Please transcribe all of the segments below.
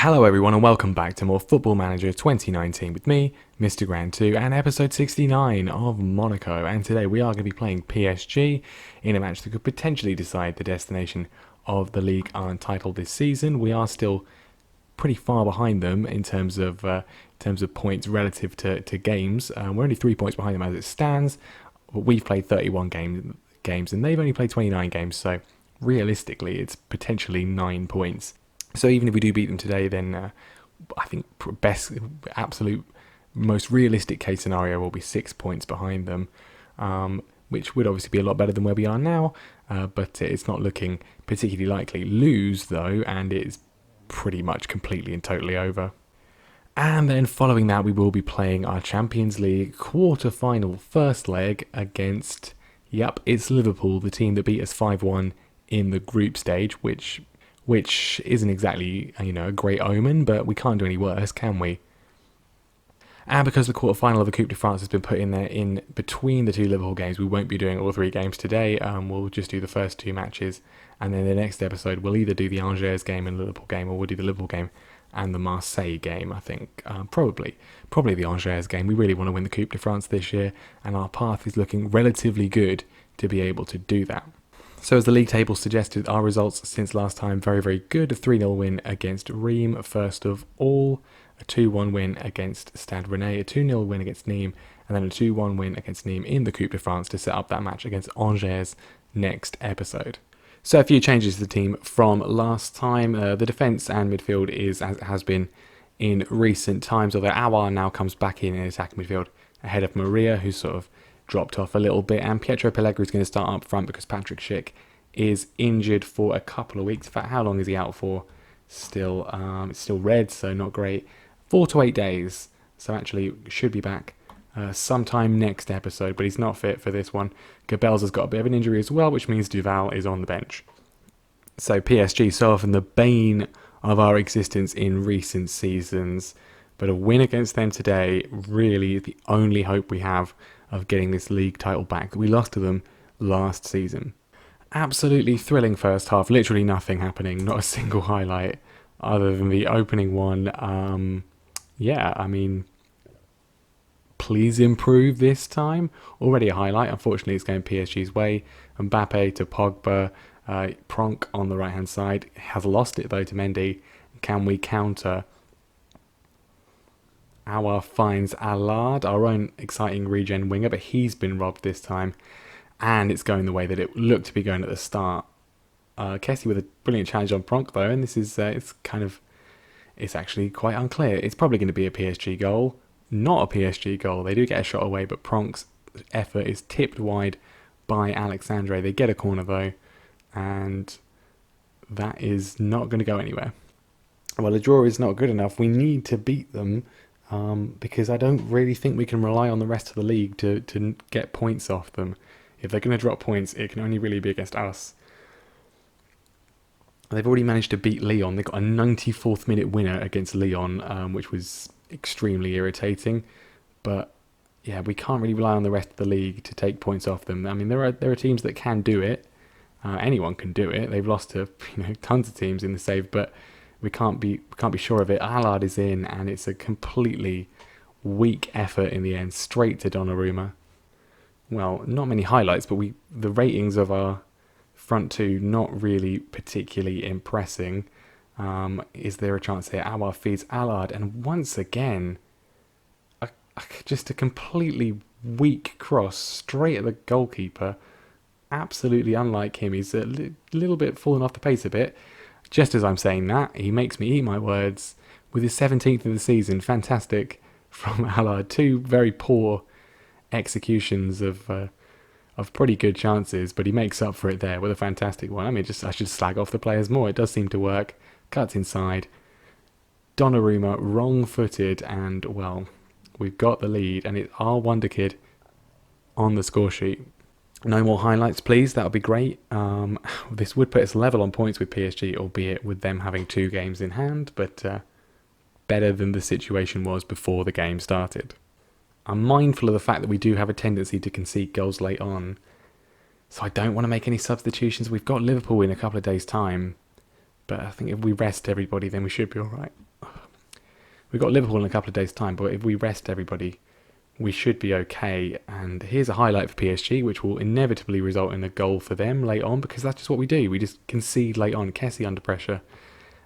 Hello everyone and welcome back to more Football Manager 2019 with me, Mr. Grand 2, and episode 69 of Monaco. And today we are going to be playing PSG in a match that could potentially decide the destination of the league title this season. We are still pretty far behind them in terms of points relative to games. We're only 3 points behind them as it stands. But we've played 31 games and they've only played 29 games, so realistically it's potentially 9 points. So even if we do beat them today, then I think absolute most realistic case scenario will be 6 points behind them, which would obviously be a lot better than where we are now, but it's not looking particularly likely. Lose though, and it's pretty much completely and totally over. And then following that, we will be playing our Champions League quarter-final first leg against, it's Liverpool, the team that beat us 5-1 in the group stage, which isn't exactly, a great omen, but we can't do any worse, can we? And because the quarter-final of the Coupe de France has been put in there in between the two Liverpool games, we won't be doing all 3 games today. We'll just do the first 2 matches, and then the next episode we'll either do the Angers game and the Liverpool game, or we'll do the Liverpool game and the Marseille game, I think. Probably the Angers game. We really want to win the Coupe de France this year, and our path is looking relatively good to be able to do that. So as the league table suggested, our results since last time, very, very good. A 3-0 win against Reims, first of all. A 2-1 win against Stade Rennais. A 2-0 win against Nîmes. And then a 2-1 win against Nîmes in the Coupe de France to set up that match against Angers next episode. So a few changes to the team from last time. The defence and midfield is as it has been in recent times, although Aouar now comes back in attacking midfield ahead of Maria, who's sort of dropped off a little bit, and Pietro Pellegrini is going to start up front because Patrick Schick is injured for a couple of weeks. In fact, how long is he out for? Still, it's still red, so not great. 4 to 8 days. So actually, should be back sometime next episode, but he's not fit for this one. Gabels has got a bit of an injury as well, which means Duval is on the bench. So PSG, so often the bane of our existence in recent seasons, but a win against them today really the only hope we have of getting this league title back. We lost to them last season. Absolutely thrilling first half, literally nothing happening, not a single highlight other than the opening one. Please improve this time. Already a highlight, unfortunately it's going PSG's way. Mbappe to Pogba, Pronk on the right hand side, has lost it though to Mendy. Can we counter? Aouar finds Allard, our own exciting regen winger, but he's been robbed this time. And it's going the way that it looked to be going at the start. Kessie with a brilliant challenge on Pronk though, and this is it's actually quite unclear. It's probably going to be a PSG goal. Not a PSG goal. They do get a shot away, but Pronk's effort is tipped wide by Alexandre. They get a corner though, and that is not going to go anywhere. Well, a draw is not good enough. We need to beat them. Because I don't really think we can rely on the rest of the league to get points off them. If they're going to drop points, it can only really be against us. They've already managed to beat Lyon. They got a 94th minute winner against Lyon, which was extremely irritating. But yeah, we can't really rely on the rest of the league to take points off them. I mean, there are teams that can do it. Anyone can do it. They've lost to tons of teams in the save, but we can't be sure of it. Allard is in, and it's a completely weak effort in the end, straight to Donnarumma. Well, not many highlights, but the ratings of our front two not really particularly impressing. Is there a chance here? Aouar feeds Allard, and once again, just a completely weak cross straight at the goalkeeper. Absolutely unlike him. He's a little bit fallen off the pace a bit. Just as I'm saying that, he makes me eat my words with his 17th of the season. Fantastic from Allard. 2 very poor executions of pretty good chances, but he makes up for it there with a fantastic one. I mean, I should slag off the players more. It does seem to work. Cuts inside. Donnarumma wrong-footed, and well, we've got the lead, and it's our wonder kid on the score sheet. No more highlights, please. That would be great. This would put us level on points with PSG, albeit with them having 2 games in hand, but better than the situation was before the game started. I'm mindful of the fact that we do have a tendency to concede goals late on, so I don't want to make any substitutions. We've got Liverpool in a couple of days' time, but I think if we rest everybody, then we should be all right. We've got Liverpool in a couple of days' time, but if we rest everybody, we should be okay. And here's a highlight for PSG, which will inevitably result in a goal for them late on, because that's just what we do. We just concede late on. Kessie under pressure,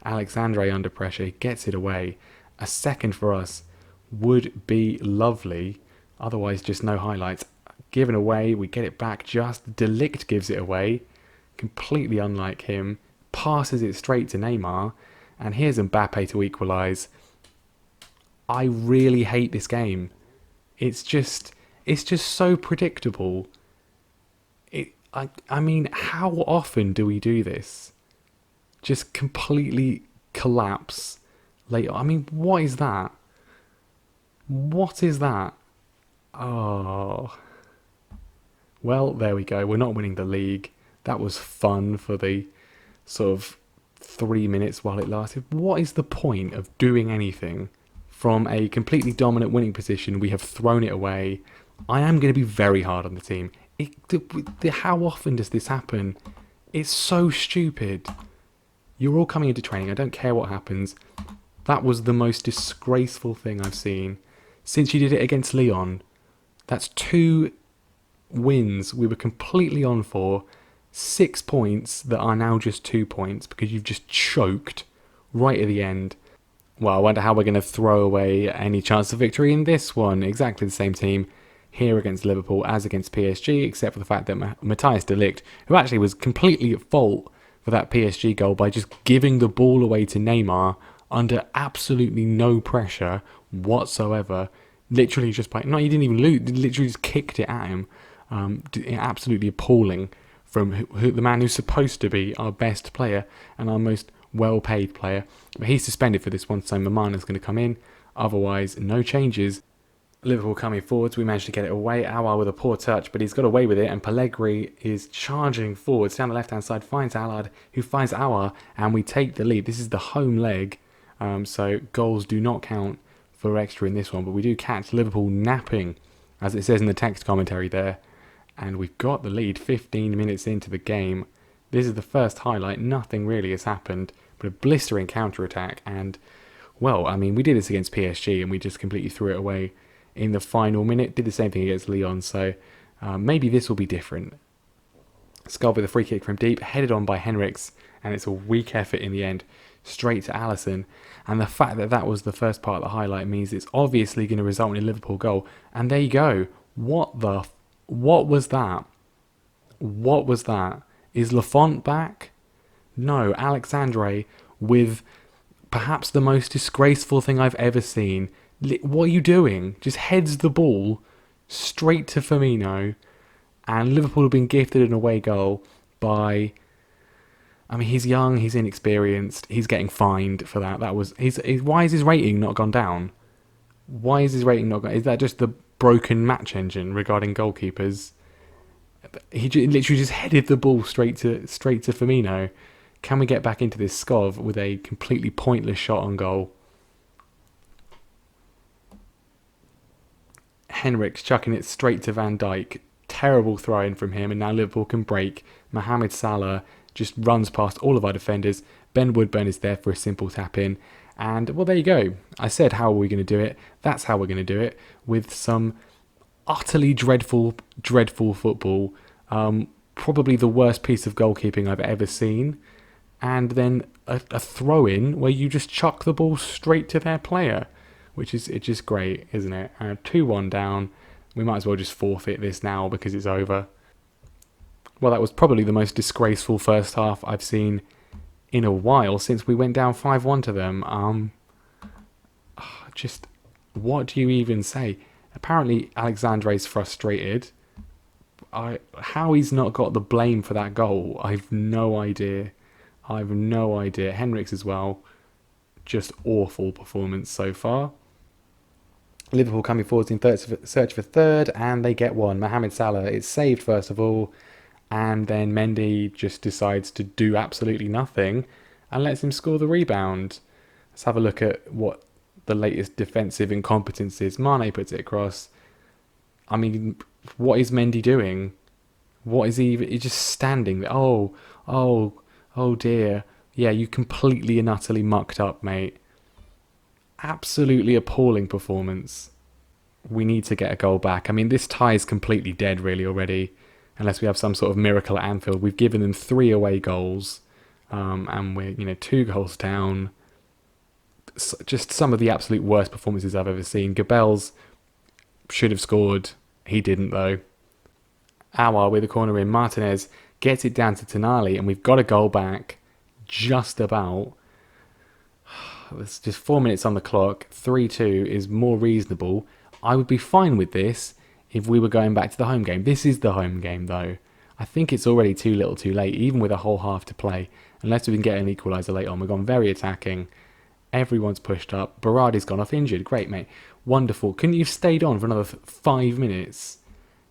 Alexandre under pressure, he gets it away. A second for us would be lovely. Otherwise, just no highlights. Given away, we get it back just. De Ligt gives it away. Completely unlike him. Passes it straight to Neymar. And here's Mbappe to equalise. I really hate this game. It's just so predictable. I mean, how often do we do this? Just completely collapse later. I mean, what is that? What is that? Oh. Well, there we go. We're not winning the league. That was fun for the sort of 3 minutes while it lasted. What is the point of doing anything? From a completely dominant winning position, we have thrown it away. I am going to be very hard on the team. How often does this happen? It's so stupid. You're all coming into training. I don't care what happens. That was the most disgraceful thing I've seen. Since you did it against Lyon, that's 2 wins we were completely on for. 6 points that are now just 2 points because you've just choked right at the end. Well, I wonder how we're going to throw away any chance of victory in this one. Exactly the same team here against Liverpool as against PSG, except for the fact that Matthias de Ligt, who actually was completely at fault for that PSG goal by just giving the ball away to Neymar under absolutely no pressure whatsoever. Literally just by... No, he didn't even lose. Literally just kicked it at him. Absolutely appalling from the man who's supposed to be our best player and our most well-paid player. But he's suspended for this one, so Mamana's going to come in. Otherwise, no changes. Liverpool coming forwards. We managed to get it away. Aouar with a poor touch, but he's got away with it. And Pellegrini is charging forwards down the left-hand side, finds Allard, who finds Aouar, and we take the lead. This is the home leg, so goals do not count for extra in this one. But we do catch Liverpool napping, as it says in the text commentary there. And we've got the lead 15 minutes into the game. This is the first highlight. Nothing really has happened, but a blistering counter-attack. And, well, I mean, we did this against PSG and we just completely threw it away in the final minute. Did the same thing against Lyon, so maybe this will be different. Skull with a free kick from deep, headed on by Henriks, and it's a weak effort in the end, straight to Alisson. And the fact that that was the first part of the highlight means it's obviously going to result in a Liverpool goal. And there you go. What was that? What was that? Is Lafont back? No, Alexandre with perhaps the most disgraceful thing I've ever seen. What are you doing? Just heads the ball straight to Firmino, and Liverpool have been gifted an away goal by... I mean, he's young, he's inexperienced, he's getting fined for that. Why is his rating not gone down? Why is his rating not gone? Is that just the broken match engine regarding goalkeepers? He literally just headed the ball straight to Firmino. Can we get back into this scov with a completely pointless shot on goal? Henriks chucking it straight to Van Dijk. Terrible throw-in from him, and now Liverpool can break. Mohamed Salah just runs past all of our defenders. Ben Woodburn is there for a simple tap-in. And, well, there you go. I said, how are we going to do it? That's how we're going to do it, with some utterly dreadful football. Probably the worst piece of goalkeeping I've ever seen. And then a throw-in where you just chuck the ball straight to their player, which is just great, isn't it? 2-1 down. We might as well just forfeit this now because it's over. Well, that was probably the most disgraceful first half I've seen in a while since we went down 5-1 to them. Just, what do you even say? Apparently, Alexandre's frustrated. How he's not got the blame for that goal, I've no idea. Henriks as well. Just awful performance so far. Liverpool coming forwards in search for third, and they get one. Mohamed Salah, it's saved first of all, and then Mendy just decides to do absolutely nothing and lets him score the rebound. Let's have a look at what the latest defensive incompetence is. Mane puts it across. I mean, what is Mendy doing? What is he? He's just standing there. Oh dear. Yeah, you completely and utterly mucked up, mate. Absolutely appalling performance. We need to get a goal back. I mean, this tie is completely dead really already, unless we have some sort of miracle at Anfield. We've given them 3 away goals, and we're 2 goals down. Just some of the absolute worst performances I've ever seen. Gabel's should have scored. He didn't though. Awar with the corner in. Martinez gets it down to Tonali, and we've got a goal back just about. There's just 4 minutes on the clock. 3-2 is more reasonable. I would be fine with this if we were going back to the home game. This is the home game though. I think it's already too little too late, even with a whole half to play. Unless we can get an equaliser late on. We've gone very attacking. Everyone's pushed up. Berardi's gone off injured. Great, mate. Wonderful. Couldn't you have stayed on for another 5 minutes?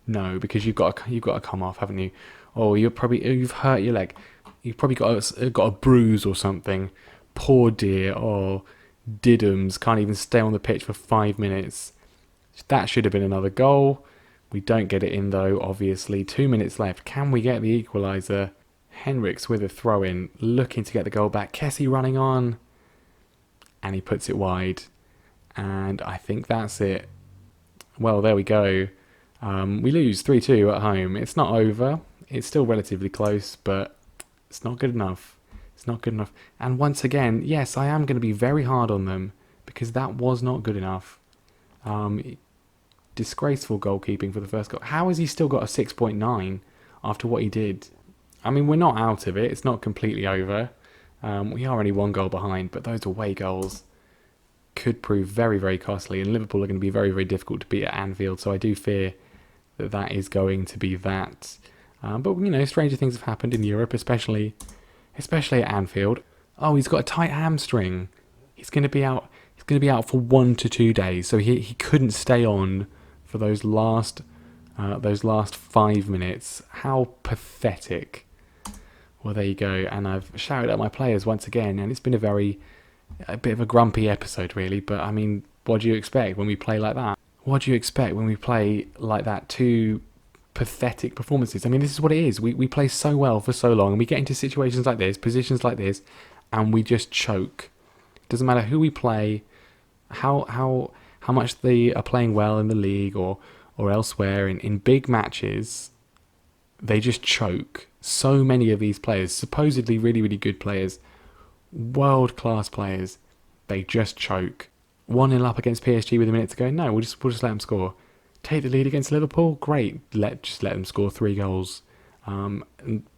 No, because you've got to come off, haven't you? Oh, you've hurt your leg. You've probably got a bruise or something. Poor dear. Oh, Diddums can't even stay on the pitch for 5 minutes. That should have been another goal. We don't get it in though, obviously. 2 minutes left. Can we get the equaliser? Henriks with a throw in, looking to get the goal back. Kessie running on. And he puts it wide. And I think that's it. Well, there we go. We lose 3-2 at home. It's not over. It's still relatively close, but it's not good enough. It's not good enough. And once again, yes, I am going to be very hard on them because that was not good enough. Disgraceful goalkeeping for the first goal. How has he still got a 6.9 after what he did? I mean, we're not out of it. It's not completely over. We are only 1 goal behind, but those away goals could prove very, very costly. And Liverpool are going to be very, very difficult to beat at Anfield. So I do fear that is going to be that. But, stranger things have happened in Europe, especially at Anfield. Oh, he's got a tight hamstring. He's going to be out. He's going to be out for 1 to 2 days. So he couldn't stay on for those last 5 minutes. How pathetic. Well, there you go. And I've shouted at my players once again, and it's been a bit of a grumpy episode, really. But I mean, what do you expect when we play like that? What do you expect when we play like that? 2 pathetic performances. I mean, this is what it is. We play so well for so long, and we get into situations like this, positions like this, and we just choke. It doesn't matter who we play, how much they are playing well in the league or elsewhere in big matches. They just choke. So many of these players, supposedly really, really good players, world-class players, they just choke. 1-0 up against PSG with a minute to go. No, we'll just let them score. Take the lead against Liverpool. Great. Just let them score 3 goals.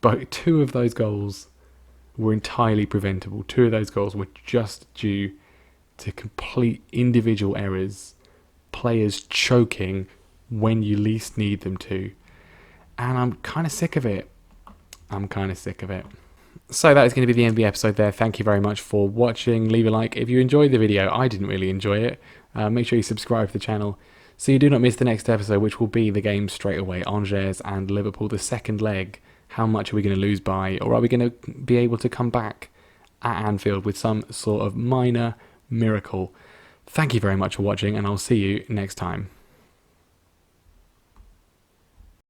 But 2 of those goals were entirely preventable. 2 of those goals were just due to complete individual errors. Players choking when you least need them to. And I'm kind of sick of it. So that is going to be the end of the episode there. Thank you very much for watching. Leave a like if you enjoyed the video. I didn't really enjoy it. Make sure you subscribe to the channel so you do not miss the next episode, which will be the game straight away. Angers and Liverpool, the second leg. How much are we going to lose by? Or are we going to be able to come back at Anfield with some sort of minor miracle? Thank you very much for watching, and I'll see you next time.